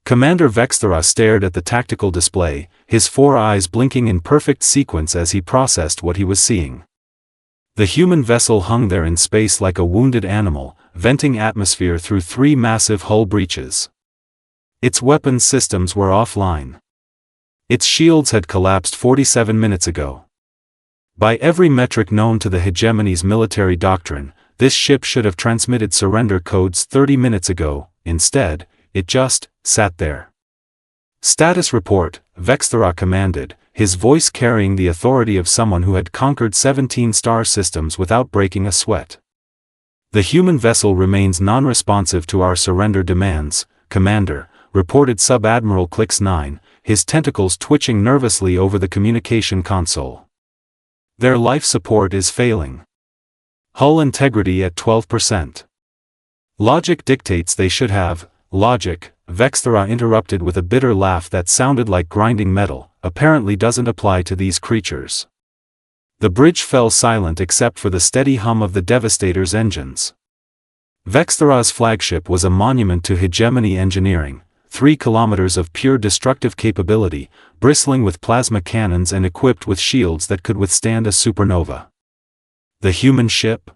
Commander Vex-Thara stared at the tactical display, his 4 eyes blinking in perfect sequence as he processed what he was seeing. The human vessel hung there in space like a wounded animal, venting atmosphere through 3 massive hull breaches. Its weapons systems were offline. Its shields had collapsed 47 minutes ago. By every metric known to the Hegemony's military doctrine, this ship should have transmitted surrender codes 30 minutes ago. Instead, it just sat there. Status report, Vex-Thara commanded, his voice carrying the authority of someone who had conquered 17 star systems without breaking a sweat. The human vessel remains non-responsive to our surrender demands, Commander, reported Sub-Admiral Clicks-9, his tentacles twitching nervously over the communication console. Their life support is failing. Hull integrity at 12%. Logic dictates they should have. Logic, Vex-Thara interrupted with a bitter laugh that sounded like grinding metal, apparently doesn't apply to these creatures. The bridge fell silent except for the steady hum of the Devastator's engines. Vex-Thara's flagship was a monument to hegemony engineering, 3 kilometers of pure destructive capability, bristling with plasma cannons and equipped with shields that could withstand a supernova. The human ship?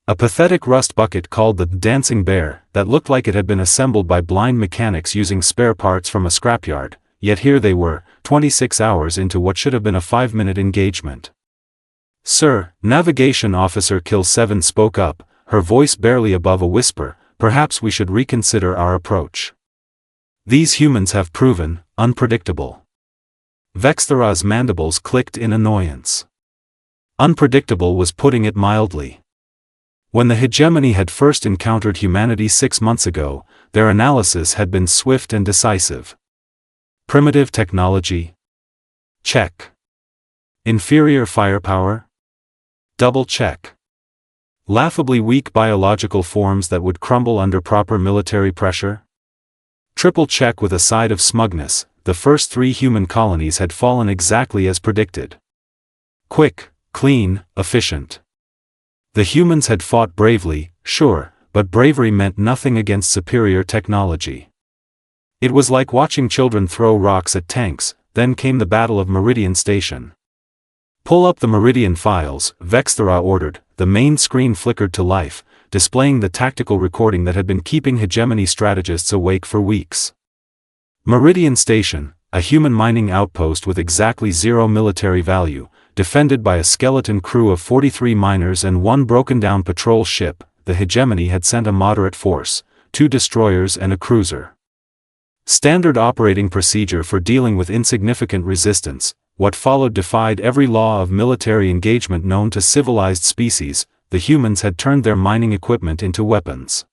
A pathetic rust bucket called the Dancing Bear that looked like it had been assembled by blind mechanics using spare parts from a scrapyard, yet here they were, 26 hours into what should have been a 5-minute engagement. Sir, Navigation Officer Kill 7 spoke up, her voice barely above a whisper, perhaps we should reconsider our approach. These humans have proven unpredictable. Vex-Thara's mandibles clicked in annoyance. Unpredictable was putting it mildly. When the Hegemony had first encountered humanity 6 months ago, their analysis had been swift and decisive. Primitive technology? Check. Inferior firepower? Double check. Laughably weak biological forms that would crumble under proper military pressure? Triple check with a side of smugness. The first 3 human colonies had fallen exactly as predicted. Quick, clean, efficient. The humans had fought bravely, sure, but bravery meant nothing against superior technology. It was like watching children throw rocks at tanks. Then came the Battle of Meridian Station. Pull up the Meridian files, Vex-Thara ordered. The main screen flickered to life, displaying the tactical recording that had been keeping hegemony strategists awake for weeks. Meridian Station, a human mining outpost with exactly 0 military value, defended by a skeleton crew of 43 miners and 1 broken-down patrol ship. The Hegemony had sent a moderate force, 2 destroyers and a cruiser. Standard operating procedure for dealing with insignificant resistance. What followed defied every law of military engagement known to civilized species. The humans had turned their mining equipment into weapons.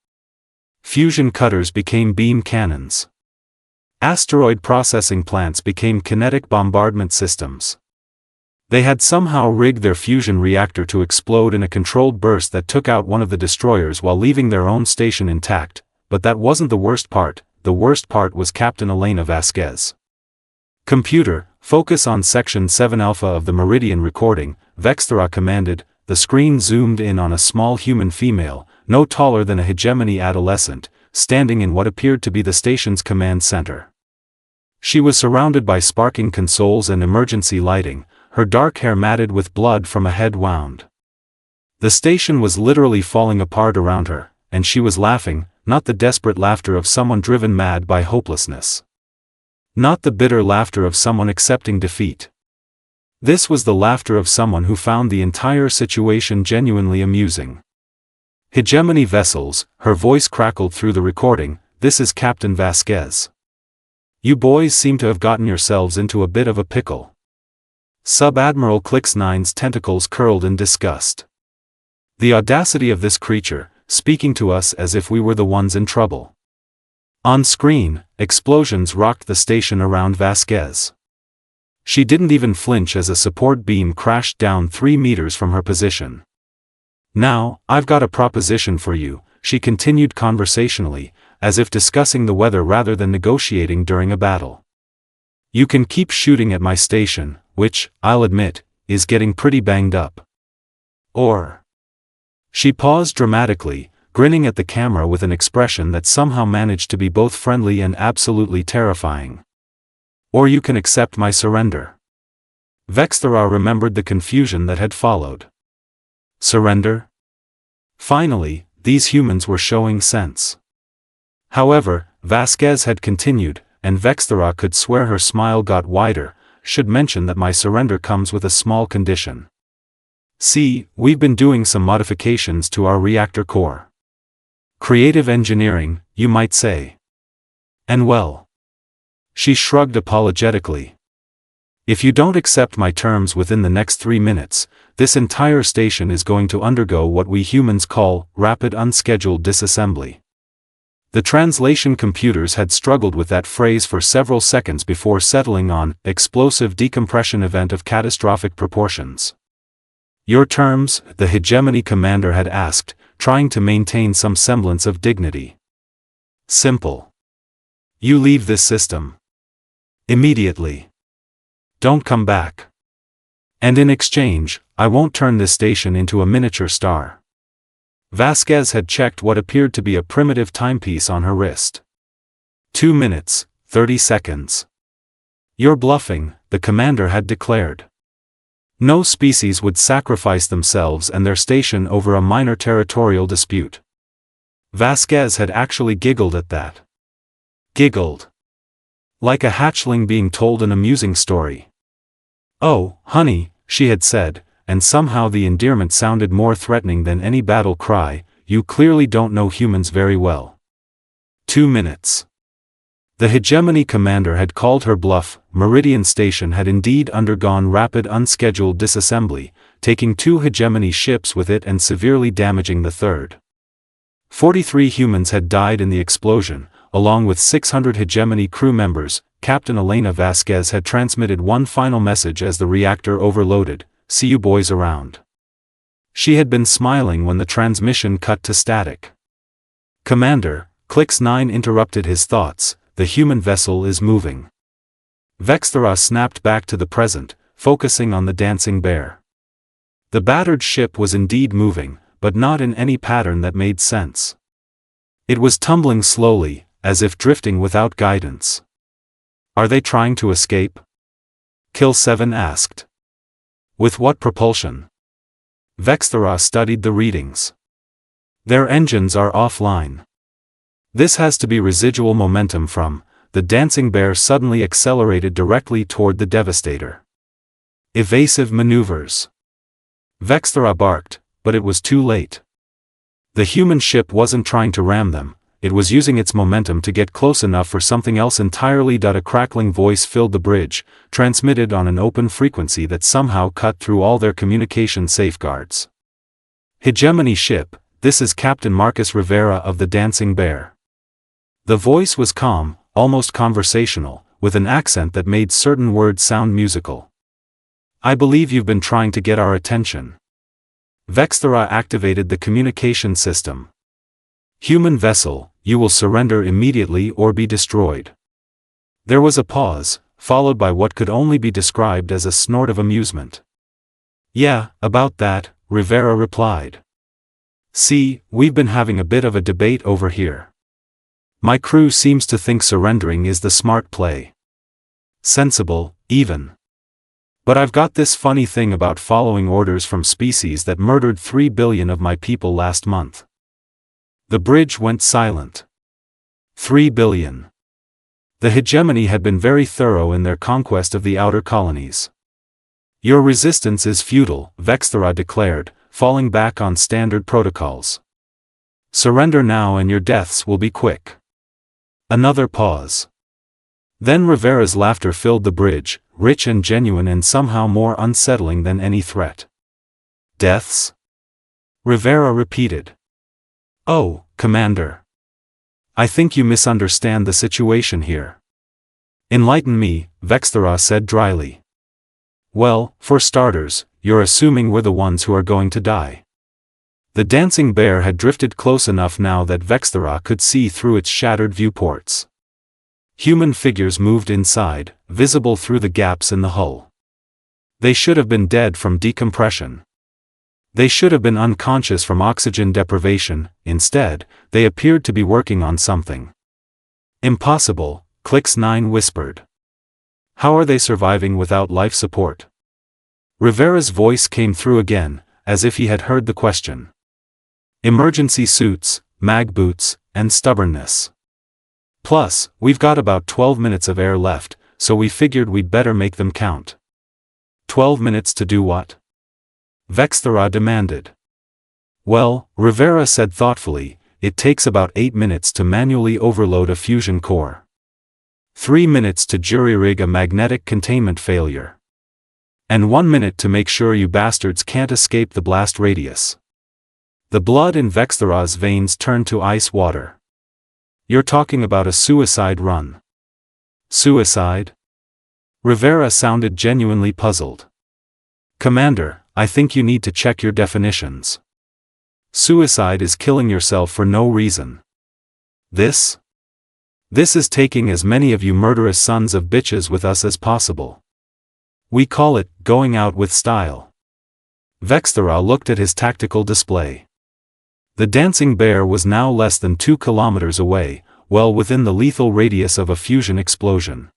Fusion cutters became beam cannons. Asteroid processing plants became kinetic bombardment systems. They had somehow rigged their fusion reactor to explode in a controlled burst that took out one of the destroyers while leaving their own station intact, but that wasn't the worst part. The worst part was Captain Elena Vasquez. Computer, focus on Section 7 Alpha of the Meridian recording, Vex-Thara commanded. The screen zoomed in on a small human female, no taller than a hegemony adolescent, standing in what appeared to be the station's command center. She was surrounded by sparking consoles and emergency lighting, her dark hair matted with blood from a head wound. The station was literally falling apart around her, and she was laughing, not the desperate laughter of someone driven mad by hopelessness. Not the bitter laughter of someone accepting defeat. This was the laughter of someone who found the entire situation genuinely amusing. Hegemony vessels, her voice crackled through the recording, this is Captain Vasquez. You boys seem to have gotten yourselves into a bit of a pickle. Sub-Admiral Clicks-9's tentacles curled in disgust. The audacity of this creature, speaking to us as if we were the ones in trouble. On screen, explosions rocked the station around Vasquez. She didn't even flinch as a support beam crashed down 3 meters from her position. Now, I've got a proposition for you, she continued conversationally, as if discussing the weather rather than negotiating during a battle. You can keep shooting at my station, which, I'll admit, is getting pretty banged up. Or. She paused dramatically, grinning at the camera with an expression that somehow managed to be both friendly and absolutely terrifying. Or you can accept my surrender. Vex-Thara remembered the confusion that had followed. Surrender? Finally, these humans were showing sense. However, Vasquez had continued, and Vex-Thara could swear her smile got wider. Should mention that my surrender comes with a small condition. See, we've been doing some modifications to our reactor core. Creative engineering, you might say. And well. She shrugged apologetically. If you don't accept my terms within the next 3 minutes, this entire station is going to undergo what we humans call rapid unscheduled disassembly. The translation computers had struggled with that phrase for several seconds before settling on explosive decompression event of catastrophic proportions. Your terms, the Hegemony commander had asked, trying to maintain some semblance of dignity. Simple. You leave this system. Immediately. Don't come back. And in exchange, I won't turn this station into a miniature star. Vasquez had checked what appeared to be a primitive timepiece on her wrist. 2 minutes, 30 seconds. You're bluffing, the commander had declared. No species would sacrifice themselves and their station over a minor territorial dispute. Vasquez had actually giggled at that. Giggled. Like a hatchling being told an amusing story. Oh, honey, she had said, and somehow the endearment sounded more threatening than any battle cry, you clearly don't know humans very well. 2 minutes. The Hegemony commander had called her bluff. Meridian station had indeed undergone rapid unscheduled disassembly, taking 2 Hegemony ships with it and severely damaging the third. 43 humans had died in the explosion, along with 600 Hegemony crew members. Captain Elena Vasquez had transmitted one final message as the reactor overloaded, "See you boys around." She had been smiling when the transmission cut to static. Commander, Clicks 9 interrupted his thoughts, the human vessel is moving. Vex-Thara snapped back to the present, focusing on the dancing bear. The battered ship was indeed moving, but not in any pattern that made sense. It was tumbling slowly, as if drifting without guidance. Are they trying to escape? Kill 7 asked. With what propulsion? Vex-Thara studied the readings. Their engines are offline. This has to be residual momentum from, the dancing bear suddenly accelerated directly toward the Devastator. Evasive maneuvers. Vex-Thara barked, but it was too late. The human ship wasn't trying to ram them, it was using its momentum to get close enough for something else entirely. A crackling voice filled the bridge, transmitted on an open frequency that somehow cut through all their communication safeguards. Hegemony ship, this is Captain Marcus Rivera of the Dancing Bear. The voice was calm, almost conversational, with an accent that made certain words sound musical. I believe you've been trying to get our attention. Vex-Thara activated the communication system. Human vessel, you will surrender immediately or be destroyed. There was a pause, followed by what could only be described as a snort of amusement. Yeah, about that, Rivera replied. See, we've been having a bit of a debate over here. My crew seems to think surrendering is the smart play. Sensible, even. But I've got this funny thing about following orders from species that murdered 3 billion of my people last month. The bridge went silent. 3 billion. The Hegemony had been very thorough in their conquest of the outer colonies. Your resistance is futile, Vex-Thara declared, falling back on standard protocols. Surrender now and your deaths will be quick. Another pause. Then Rivera's laughter filled the bridge, rich and genuine and somehow more unsettling than any threat. Deaths? Rivera repeated. Oh, Commander. I think you misunderstand the situation here. Enlighten me, Vex-Thara said dryly. Well, for starters, you're assuming we're the ones who are going to die. The dancing bear had drifted close enough now that Vex-Thara could see through its shattered viewports. Human figures moved inside, visible through the gaps in the hull. They should have been dead from decompression. They should have been unconscious from oxygen deprivation. Instead, they appeared to be working on something. Impossible, Clicks-9 whispered. How are they surviving without life support? Rivera's voice came through again, as if he had heard the question. Emergency suits, mag boots, and stubbornness. Plus, we've got about 12 minutes of air left, so we figured we'd better make them count. 12 minutes to do what? Vex-Thara demanded. Well, Rivera said thoughtfully, it takes about 8 minutes to manually overload a fusion core. 3 minutes to jury-rig a magnetic containment failure. And 1 minute to make sure you bastards can't escape the blast radius. The blood in Vex-Thara's veins turned to ice water. You're talking about a suicide run. Suicide? Rivera sounded genuinely puzzled. Commander, I think you need to check your definitions. Suicide is killing yourself for no reason. This is taking as many of you murderous sons of bitches with us as possible. We call it going out with style. Vex-Thara looked at his tactical display. The dancing bear was now less than 2 kilometers away, well within the lethal radius of a fusion explosion.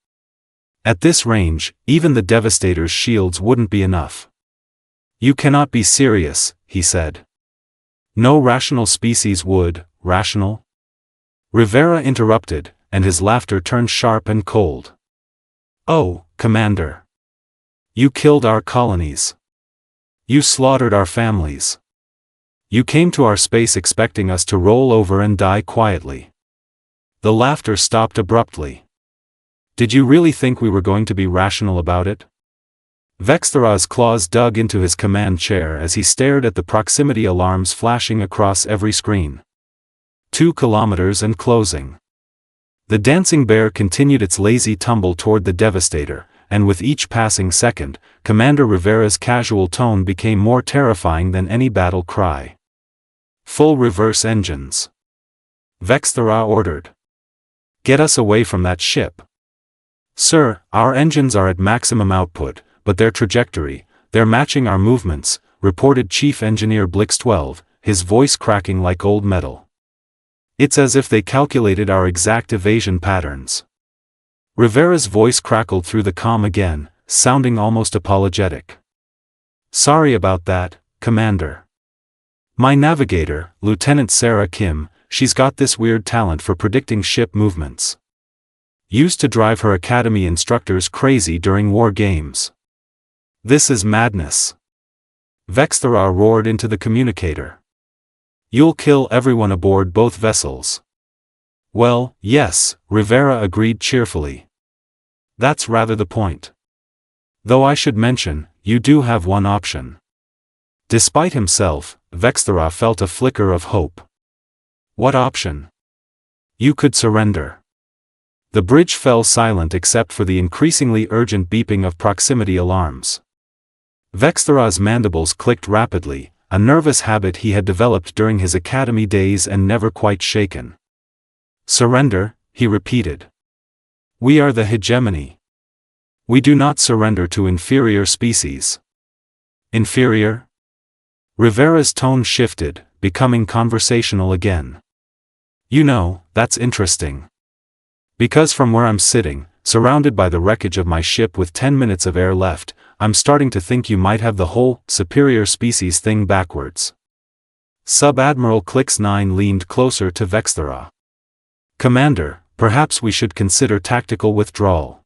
At this range, even the Devastator's shields wouldn't be enough. You cannot be serious, he said. No rational species would, rational? Rivera interrupted, and his laughter turned sharp and cold. Oh, Commander. You killed our colonies. You slaughtered our families. You came to our space expecting us to roll over and die quietly. The laughter stopped abruptly. Did you really think we were going to be rational about it? Vex-Thara's claws dug into his command chair as he stared at the proximity alarms flashing across every screen. 2 kilometers and closing. The dancing bear continued its lazy tumble toward the Devastator, and with each passing second, Commander Rivera's casual tone became more terrifying than any battle cry. Full reverse engines. Vex-Thara ordered. Get us away from that ship. Sir, our engines are at maximum output, but their trajectory, they're matching our movements, reported Chief Engineer Blix-12, his voice cracking like old metal. It's as if they calculated our exact evasion patterns. Rivera's voice crackled through the comm again, sounding almost apologetic. Sorry about that, Commander. My navigator, Lieutenant Sarah Kim, she's got this weird talent for predicting ship movements. Used to drive her academy instructors crazy during war games. This is madness. Vex-Thara roared into the communicator. You'll kill everyone aboard both vessels. Well, yes, Rivera agreed cheerfully. That's rather the point. Though I should mention, you do have one option. Despite himself, Vex-Thara felt a flicker of hope. What option? You could surrender. The bridge fell silent except for the increasingly urgent beeping of proximity alarms. Vex-Thara's mandibles clicked rapidly, a nervous habit he had developed during his academy days and never quite shaken. Surrender, he repeated. We are the Hegemony. We do not surrender to inferior species. Inferior? Rivera's tone shifted, becoming conversational again. You know, that's interesting. Because from where I'm sitting, surrounded by the wreckage of my ship with 10 minutes of air left, I'm starting to think you might have the whole superior species thing backwards. Sub-Admiral Clicks-9 leaned closer to Vex-Thara. Commander, perhaps we should consider tactical withdrawal.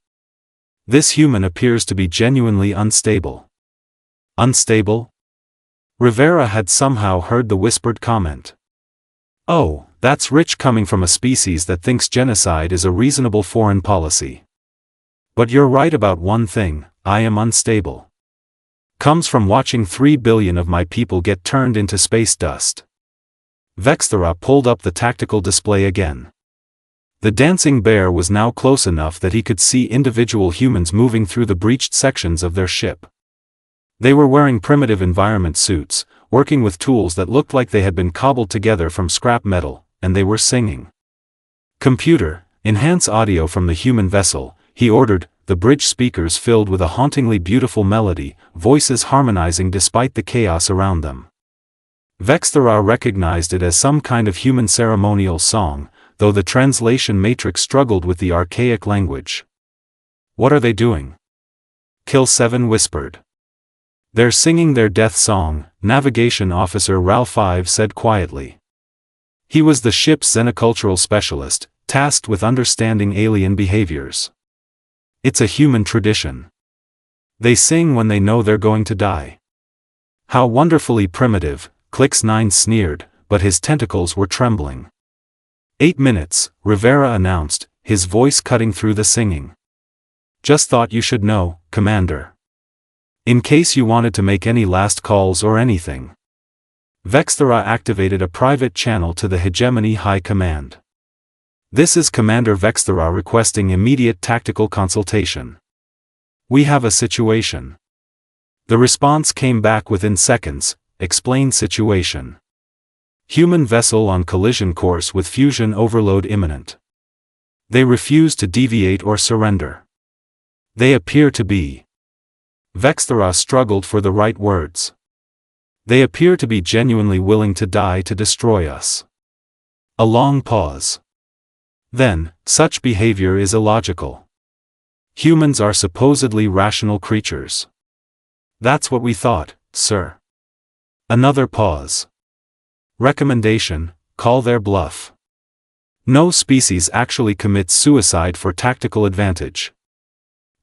This human appears to be genuinely unstable. Unstable? Rivera had somehow heard the whispered comment. Oh, that's rich coming from a species that thinks genocide is a reasonable foreign policy. But you're right about one thing, I am unstable. Comes from watching 3 billion of my people get turned into space dust. Vex-Thara pulled up the tactical display again. The dancing bear was now close enough that he could see individual humans moving through the breached sections of their ship. They were wearing primitive environment suits, working with tools that looked like they had been cobbled together from scrap metal, and they were singing. Computer, enhance audio from the human vessel, he ordered, the bridge speakers filled with a hauntingly beautiful melody, voices harmonizing despite the chaos around them. Vex-Thara recognized it as some kind of human ceremonial song, though the translation matrix struggled with the archaic language. What are they doing? Kill 7 whispered. They're singing their death song, Navigation Officer Ralph 5 said quietly. He was the ship's xenocultural specialist, tasked with understanding alien behaviors. It's a human tradition. They sing when they know they're going to die. How wonderfully primitive, Clicks 9 sneered, but his tentacles were trembling. 8 minutes, Rivera announced, his voice cutting through the singing. Just thought you should know, Commander. In case you wanted to make any last calls or anything. Vex-Thara activated a private channel to the Hegemony High Command. This is Commander Vex-Thara requesting immediate tactical consultation. We have a situation. The response came back within seconds. Explain situation. Human vessel on collision course with fusion overload imminent. They refuse to deviate or surrender. They appear to be. Vex-Thara struggled for the right words. They appear to be genuinely willing to die to destroy us. A long pause. Then, such behavior is illogical. Humans are supposedly rational creatures. That's what we thought, sir. Another pause. Recommendation, call their bluff. No species actually commits suicide for tactical advantage.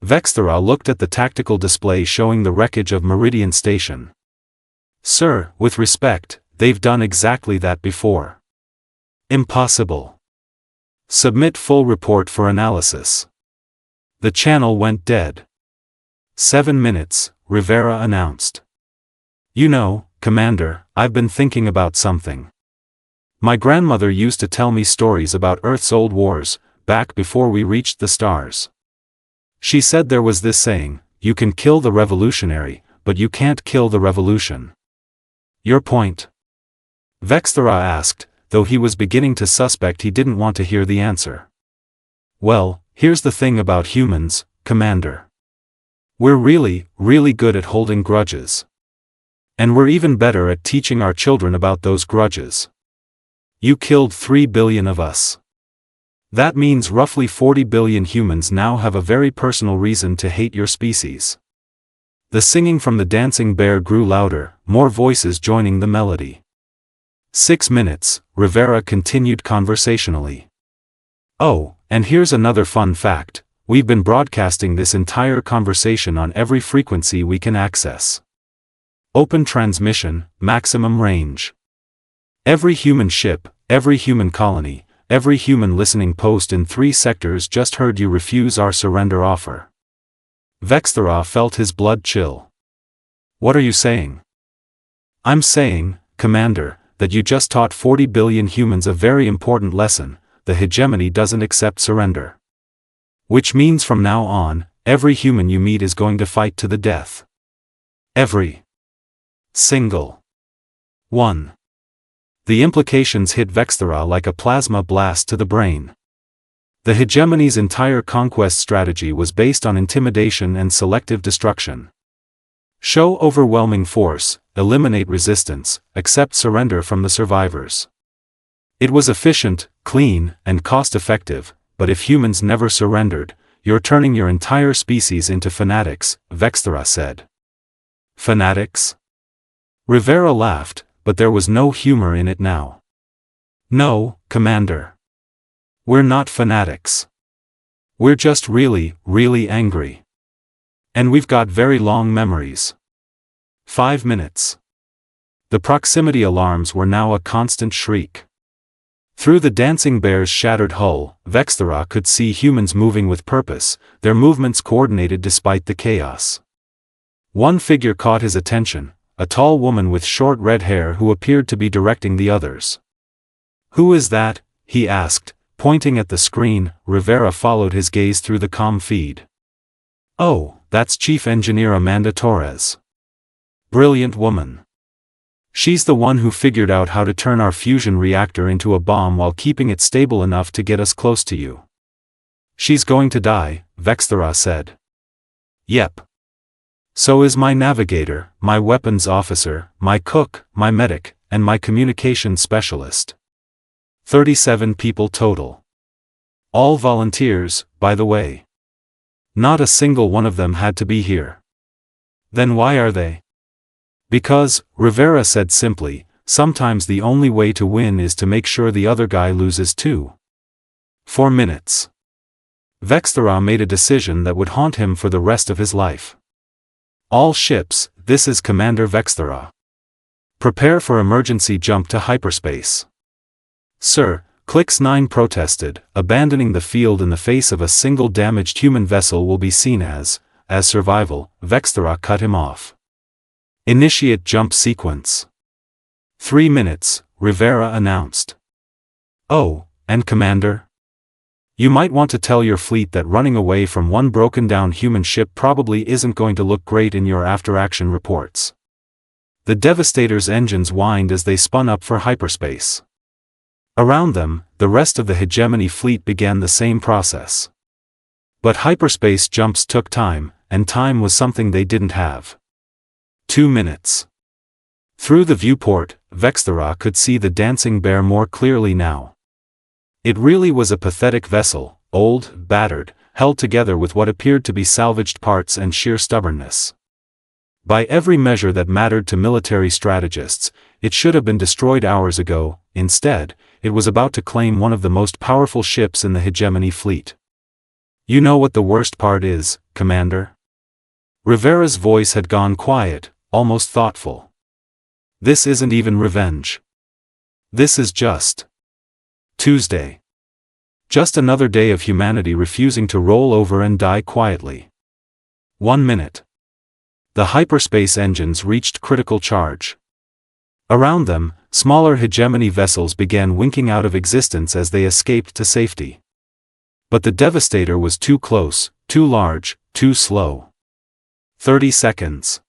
Vex-Thara looked at the tactical display showing the wreckage of Meridian Station. Sir, with respect, they've done exactly that before. Impossible. Submit full report for analysis. The channel went dead. 7 minutes, Rivera announced. You know, Commander, I've been thinking about something. My grandmother used to tell me stories about Earth's old wars, back before we reached the stars. She said there was this saying, you can kill the revolutionary, but you can't kill the revolution. Your point? Vex-Thara asked, though he was beginning to suspect he didn't want to hear the answer. Well, here's the thing about humans, Commander. We're really, really good at holding grudges. And we're even better at teaching our children about those grudges. You killed 3 billion of us. That means roughly 40 billion humans now have a very personal reason to hate your species. The singing from the dancing bear grew louder, more voices joining the melody. 6 minutes, Rivera continued conversationally. Oh, and here's another fun fact, we've been broadcasting this entire conversation on every frequency we can access. Open transmission, maximum range. Every human ship, every human colony, every human listening post in 3 sectors just heard you refuse our surrender offer. Vex-Thara felt his blood chill. What are you saying? I'm saying, Commander, that you just taught 40 billion humans a very important lesson, the hegemony doesn't accept surrender. Which means from now on, every human you meet is going to fight to the death. Every single one. The implications hit Vex-Thara like a plasma blast to the brain. The hegemony's entire conquest strategy was based on intimidation and selective destruction. Show overwhelming force, eliminate resistance, accept surrender from the survivors. It was efficient, clean, and cost-effective, but if humans never surrendered, you're turning your entire species into fanatics, Vex-Thara said. Fanatics? Rivera laughed, but there was no humor in it now. No, Commander. We're not fanatics. We're just really, really angry. And we've got very long memories. 5 minutes. The proximity alarms were now a constant shriek. Through the dancing bear's shattered hull, Vex-Thara could see humans moving with purpose, their movements coordinated despite the chaos. One figure caught his attention, a tall woman with short red hair who appeared to be directing the others. Who is that? He asked, pointing at the screen. Rivera followed his gaze through the comm feed. Oh, that's Chief Engineer Amanda Torres. Brilliant woman. She's the one who figured out how to turn our fusion reactor into a bomb while keeping it stable enough to get us close to you. She's going to die, Vex-Thara said. Yep. So is my navigator, my weapons officer, my cook, my medic, and my communication specialist. 37 people total. All volunteers, by the way. Not a single one of them had to be here. Then why are they? Because, Rivera said simply, sometimes the only way to win is to make sure the other guy loses too. 4 minutes. Vex-Thara made a decision that would haunt him for the rest of his life. All ships, this is Commander Vex-Thara. Prepare for emergency jump to hyperspace. Sir, Clicks-9 protested, abandoning the field in the face of a single damaged human vessel will be seen as survival. Vex-Thara cut him off. Initiate jump sequence. 3 minutes, Rivera announced. Oh, and Commander? You might want to tell your fleet that running away from one broken-down human ship probably isn't going to look great in your after-action reports. The Devastator's engines whined as they spun up for hyperspace. Around them, the rest of the Hegemony fleet began the same process. But hyperspace jumps took time, and time was something they didn't have. 2 minutes. Through the viewport, Vex-Thara could see the dancing bear more clearly now. It really was a pathetic vessel, old, battered, held together with what appeared to be salvaged parts and sheer stubbornness. By every measure that mattered to military strategists, it should have been destroyed hours ago. Instead, it was about to claim one of the most powerful ships in the Hegemony fleet. You know what the worst part is, Commander? Rivera's voice had gone quiet, almost thoughtful. This isn't even revenge. This is just Tuesday. Just another day of humanity refusing to roll over and die quietly. 1 minute. The hyperspace engines reached critical charge. Around them, smaller Hegemony vessels began winking out of existence as they escaped to safety. But the Devastator was too close, too large, too slow. 30 seconds.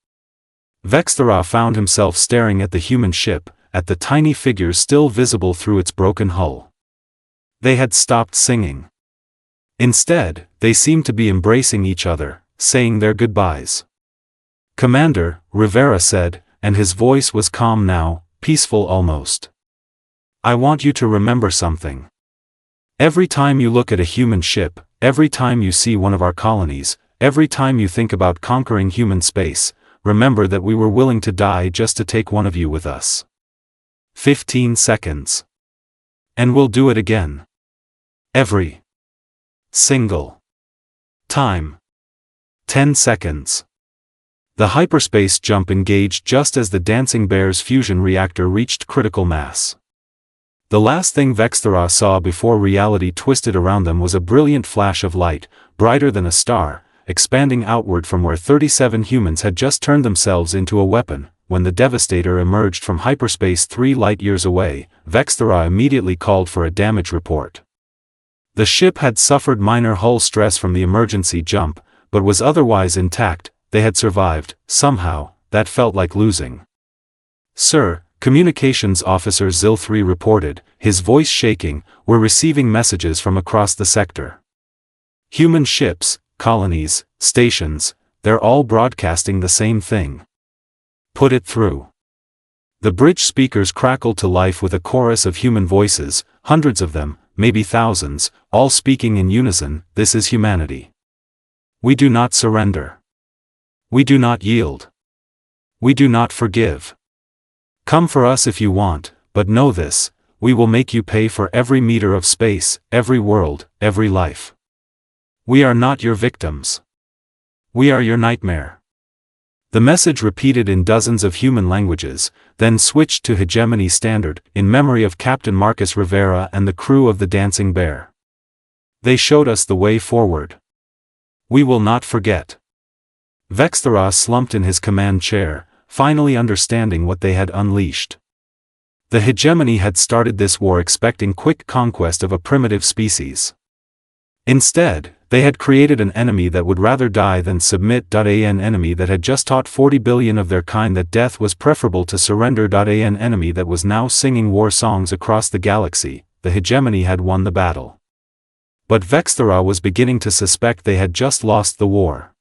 Vex-Thara found himself staring at the human ship, at the tiny figures still visible through its broken hull. They had stopped singing. Instead, they seemed to be embracing each other, saying their goodbyes. Commander, Rivera said, and his voice was calm now, peaceful almost. I want you to remember something. Every time you look at a human ship, every time you see one of our colonies, every time you think about conquering human space, remember that we were willing to die just to take one of you with us. 15 seconds. And we'll do it again. Every single time. 10 seconds. The hyperspace jump engaged just as the Dancing Bear's fusion reactor reached critical mass. The last thing Vex-Thara saw before reality twisted around them was a brilliant flash of light, brighter than a star, expanding outward from where 37 humans had just turned themselves into a weapon. When the Devastator emerged from hyperspace 3 light-years away, Vex-Thara immediately called for a damage report. The ship had suffered minor hull stress from the emergency jump, but was otherwise intact. They had survived, somehow. That felt like losing. Sir, Communications Officer Zil-3 reported, his voice shaking, we're receiving messages from across the sector. Human ships, colonies, stations, they're all broadcasting the same thing. Put it through. The bridge speakers crackled to life with a chorus of human voices, hundreds of them, maybe thousands, all speaking in unison. This is humanity. We do not surrender. We do not yield. We do not forgive. Come for us if you want, but know this, we will make you pay for every meter of space, every world, every life. We are not your victims. We are your nightmare. The message repeated in dozens of human languages, then switched to Hegemony Standard, in memory of Captain Marcus Rivera and the crew of the Dancing Bear. They showed us the way forward. We will not forget. Vex-Thara slumped in his command chair, finally understanding what they had unleashed. The Hegemony had started this war expecting quick conquest of a primitive species. Instead, they had created an enemy that would rather die than submit. An enemy that had just taught 40 billion of their kind that death was preferable to surrender. An enemy that was now singing war songs across the galaxy. The Hegemony had won the battle. But Vex-Thara was beginning to suspect they had just lost the war.